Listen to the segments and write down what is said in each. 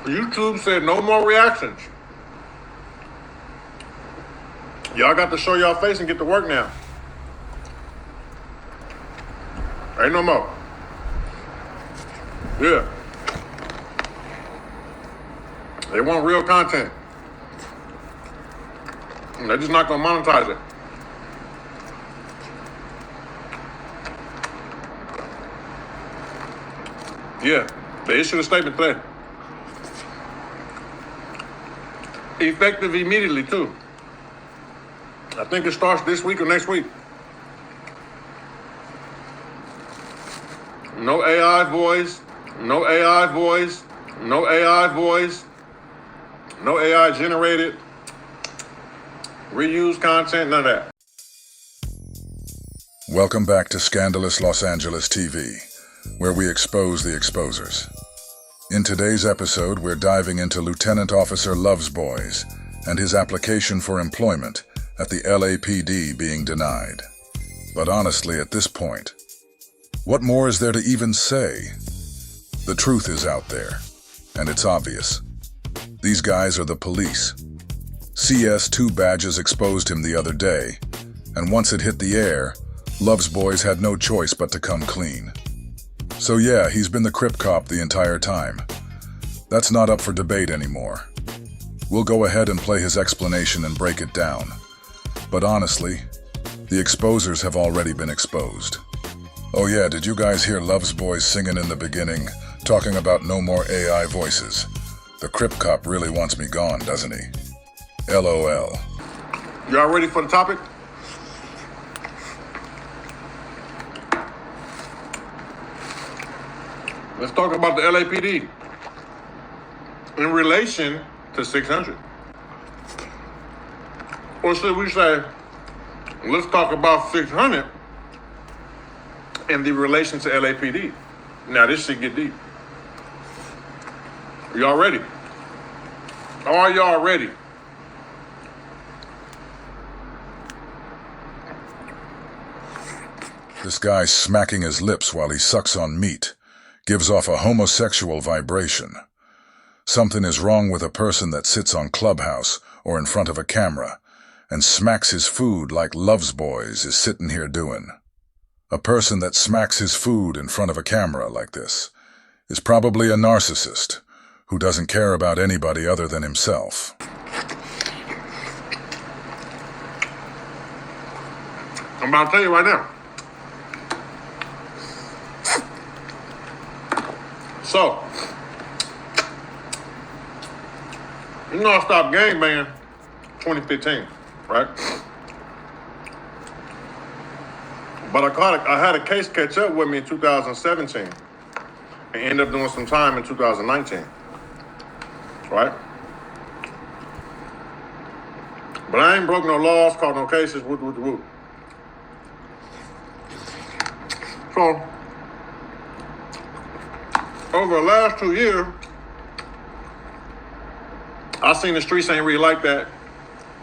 YouTube said no more reactions. Y'all got to show y'all face and get to work now. Ain't no more. Yeah. They want real content. They're just not gonna monetize it. Yeah, they issued a statement today. Effective immediately too. I think it starts this week or next week. No AI voice, no AI voice, no AI voice, no AI generated, reused content, none of that. Welcome back to Scandalous Los Angeles TV, where we expose the exposers. In today's episode, we're diving into Lieutenant Officer Loves Boys and his application for employment at the LAPD being denied. But honestly, at this point, what more is there to even say? The truth is out there, and it's obvious. These guys are the police. CS2 badges exposed him the other day, and once it hit the air, Loves Boys had no choice but to come clean. So yeah, he's been the Crip cop the entire time. That's not up for debate anymore. We'll go ahead and play his explanation and break it down. But honestly, the exposers have already been exposed. Oh yeah, did you guys hear Loves Boys singing in the beginning, talking about no more AI voices? The Crip cop really wants me gone, doesn't he? LOL. Y'all ready for the topic? Let's talk about the LAPD in relation to 600. Or should we say, let's talk about 600 in the relation to LAPD. Now this should get deep. Y'all ready? Are y'all ready? This guy smacking his lips while he sucks on meat gives off a homosexual vibration. Something is wrong with a person that sits on Clubhouse or in front of a camera and smacks his food like Loves Boys is sitting here doing. A person that smacks his food in front of a camera like this is probably a narcissist who doesn't care about anybody other than himself. I'm about to tell you right now. So, you know I stopped gangbanging 2015, right? But I had a case catch up with me in 2017 and ended up doing some time in 2019, right? But I ain't broke no laws, caught no cases, whoop. So, over the last 2 years, I seen the streets ain't really like that,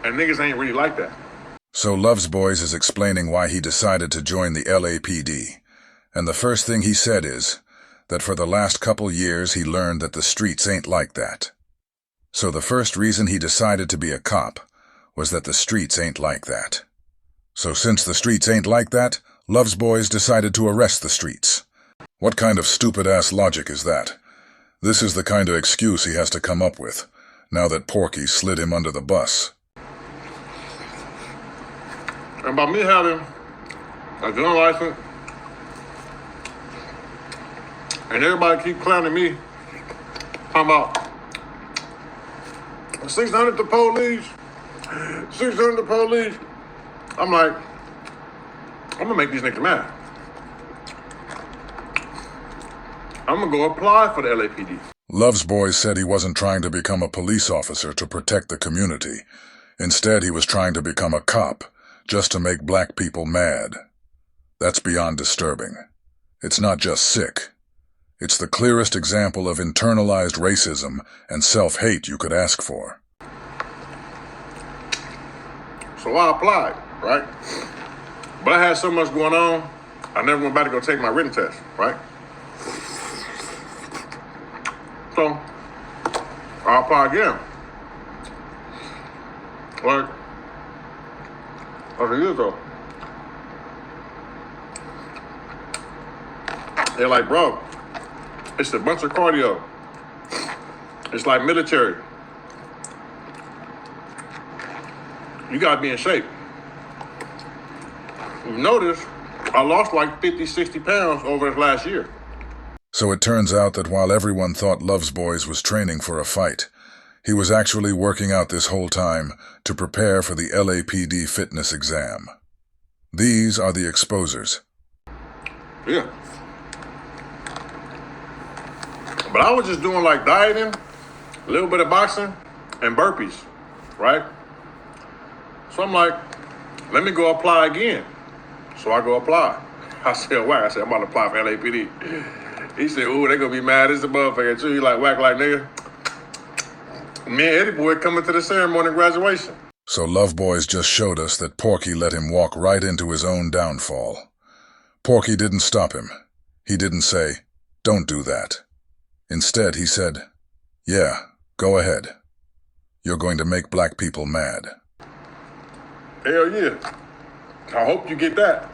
and niggas ain't really like that. So Loves Boys is explaining why he decided to join the LAPD, and the first thing he said is that for the last couple years he learned that the streets ain't like that. So the first reason he decided to be a cop was that the streets ain't like that. So since the streets ain't like that, Loves Boys decided to arrest the streets. What kind of stupid-ass logic is that? This is the kind of excuse he has to come up with, now that Porky slid him under the bus. And by me having a gun license, and everybody keep clowning me, talking about 600 the police, 600 the police. I'm like, I'm gonna make these niggas mad. I'm gonna go apply for the LAPD. Loves Boys said he wasn't trying to become a police officer to protect the community. Instead, he was trying to become a cop, just to make black people mad. That's beyond disturbing. It's not just sick. It's the clearest example of internalized racism and self-hate you could ask for. So I applied, right? But I had so much going on, I never went back to go take my written test, right? So I'll apply again. Like a year ago. They're like, bro, it's a bunch of cardio. It's like military. You gotta be in shape. You notice I lost like 50, 60 pounds over this last year. So it turns out that while everyone thought Loves Boys was training for a fight, he was actually working out this whole time to prepare for the LAPD fitness exam. These are the exposers. Yeah. But I was just doing like dieting, a little bit of boxing, and burpees, right? So I'm like, let me go apply again. So I go apply. I said, Wack, I said, I'm about to apply for LAPD. He said, ooh, they gonna be mad as a motherfucker too. He like, Wack, like, nigga, me and Eddie Boy coming to the ceremony graduation. So Love Boys just showed us that Porky let him walk right into his own downfall. Porky didn't stop him. He didn't say, don't do that. Instead, he said, yeah, go ahead. You're going to make black people mad. Hell yeah. I hope you get that.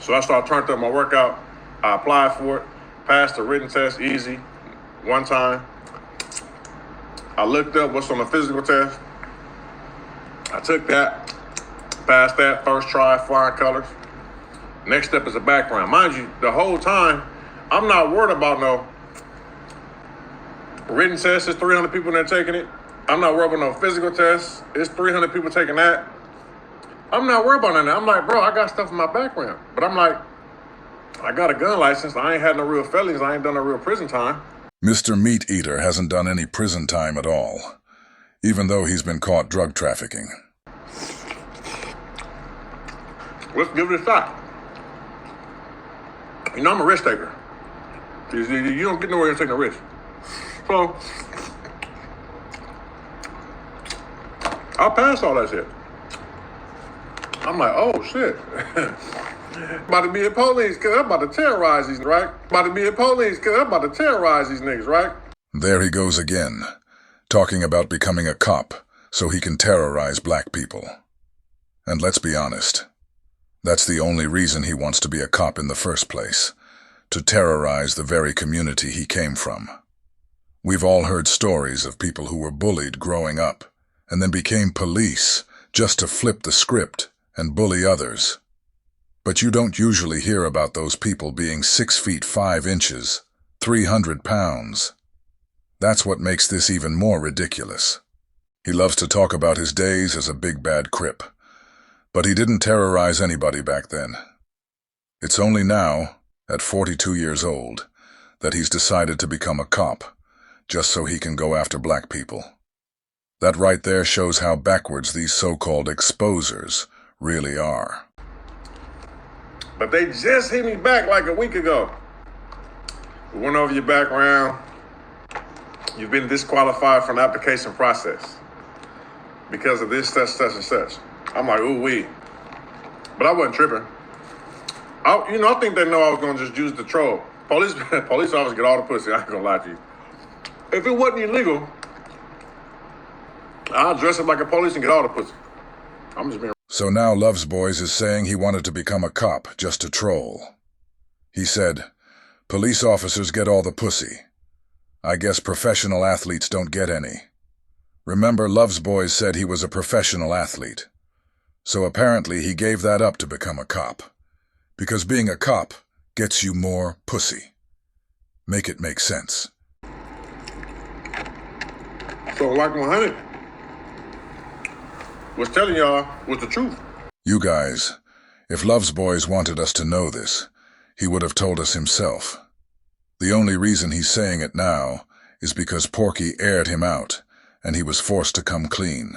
So I started turning up my workout. I applied for it, passed the written test easy, one time. I looked up what's on the physical test. I took that, passed that, first try, flying colors. Next step is a background. Mind you, the whole time, I'm not worried about no written test. There's 300 people that are taking it. I'm not worried about no physical test. It's 300 people taking that. I'm not worried about none of that. I'm like, bro, I got stuff in my background. But I'm like, I got a gun license. I ain't had no real felonies. I ain't done no real prison time. Mr. Meat Eater hasn't done any prison time at all, even though he's been caught drug trafficking. Let's give it a shot. You know, I'm a risk taker. You don't get nowhere to take no risk. So, I passed all that shit. I'm like, oh shit. About to be a police, cause I'm about to terrorize these, right? About to be a police, cause I'm about to terrorize these niggas, right? There he goes again, talking about becoming a cop so he can terrorize black people. And let's be honest, that's the only reason he wants to be a cop in the first place, to terrorize the very community he came from. We've all heard stories of people who were bullied growing up and then became police just to flip the script and bully others. But you don't usually hear about those people being 6 feet 5 inches, 300 pounds. That's what makes this even more ridiculous. He loves to talk about his days as a big bad Crip, but he didn't terrorize anybody back then. It's only now, at 42 years old, that he's decided to become a cop, just so he can go after black people. That right there shows how backwards these so-called exposers really are. But they just hit me back like a week ago. We went over your background. You've been disqualified from the application process because of this, such, and such. I'm like, ooh, wee. But I wasn't tripping. I think they know I was gonna just use the troll. Police officers get all the pussy, I ain't gonna lie to you. If it wasn't illegal, I'll dress up like a police and get all the pussy. I'm just being... So now Loves Boys is saying he wanted to become a cop just to troll. He said, police officers get all the pussy. I guess professional athletes don't get any. Remember, Loves Boys said he was a professional athlete. So apparently he gave that up to become a cop. Because being a cop gets you more pussy. Make it make sense. So Wack100 was telling y'all was the truth. You guys, if Loves Boys wanted us to know this, he would have told us himself. The only reason he's saying it now is because Porky aired him out, and he was forced to come clean.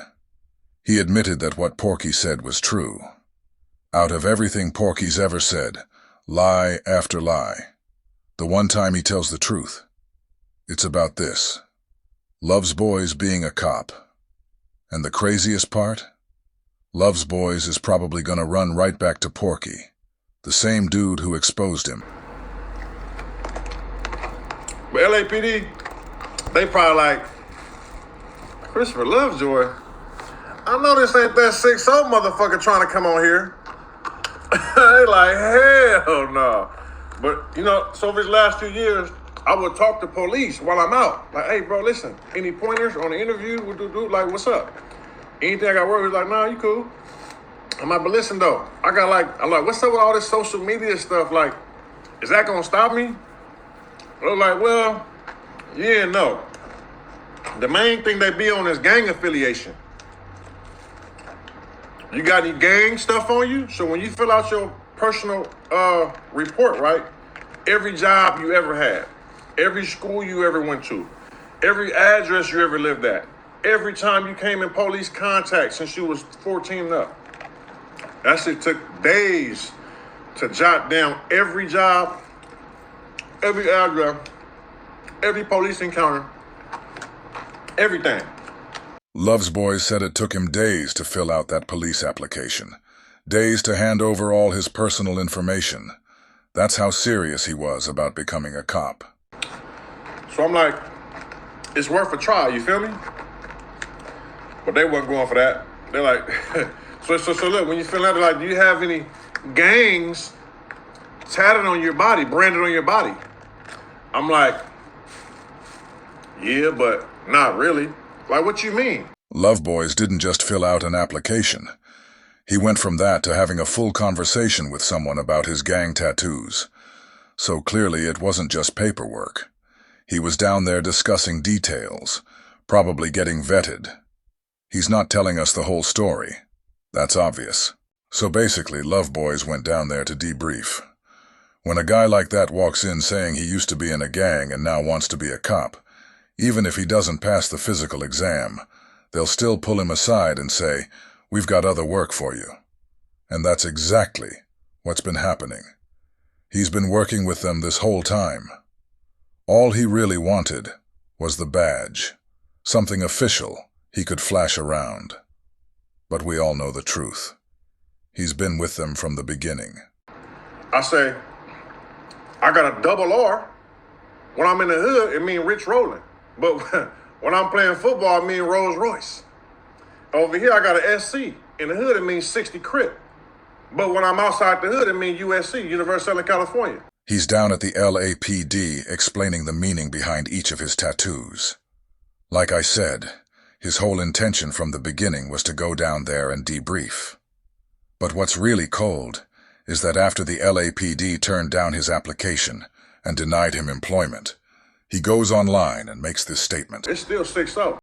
He admitted that what Porky said was true. Out of everything Porky's ever said, lie after lie, the one time he tells the truth, it's about this. Loves Boys being a cop. And the craziest part? Loves Boys is probably gonna run right back to Porky, the same dude who exposed him. But LAPD, they probably like, Christopher Lovejoy. I know this ain't that 6'0" motherfucker trying to come on here. They like, hell no. But, you know, so over these last few years, I would talk to police while I'm out. Like, hey, bro, listen, any pointers on the interview? Like, what's up? Anything I got worried? He's like, nah, you cool. I'm like, but listen, though, I'm like, what's up with all this social media stuff? Like, is that going to stop me? They're like, well, yeah, no. The main thing they be on is gang affiliation. You got any gang stuff on you? So when you fill out your personal report, right? Every job you ever had, every school you ever went to, every address you ever lived at, every time you came in police contact since you was 14 and up. That shit took days to jot down every job, every address, every police encounter, everything. Love's Boys said it took him days to fill out that police application. Days to hand over all his personal information. That's how serious he was about becoming a cop. So I'm like, it's worth a try, you feel me? But they wasn't going for that. They're like, so look, when you fill out, they're like, do you have any gangs tatted on your body, branded on your body? I'm like, yeah, but not really. Like, what you mean? Love Boys didn't just fill out an application. He went from that to having a full conversation with someone about his gang tattoos. So clearly it wasn't just paperwork. He was down there discussing details, probably getting vetted. He's not telling us the whole story. That's obvious. So basically, Love Boys went down there to debrief. When a guy like that walks in saying he used to be in a gang and now wants to be a cop, even if he doesn't pass the physical exam, they'll still pull him aside and say, "We've got other work for you." And that's exactly what's been happening. He's been working with them this whole time. All he really wanted was the badge, something official he could flash around. But we all know the truth. He's been with them from the beginning. I say, I got a double R. When I'm in the hood, it mean Rich Rolling. But when I'm playing football, it mean Rolls Royce. Over here, I got an SC. In the hood, it means 60 Crip. But when I'm outside the hood, it means USC, University of California. He's down at the LAPD explaining the meaning behind each of his tattoos. Like I said, his whole intention from the beginning was to go down there and debrief. But what's really cold is that after the LAPD turned down his application and denied him employment, he goes online and makes this statement. It's still 6-0.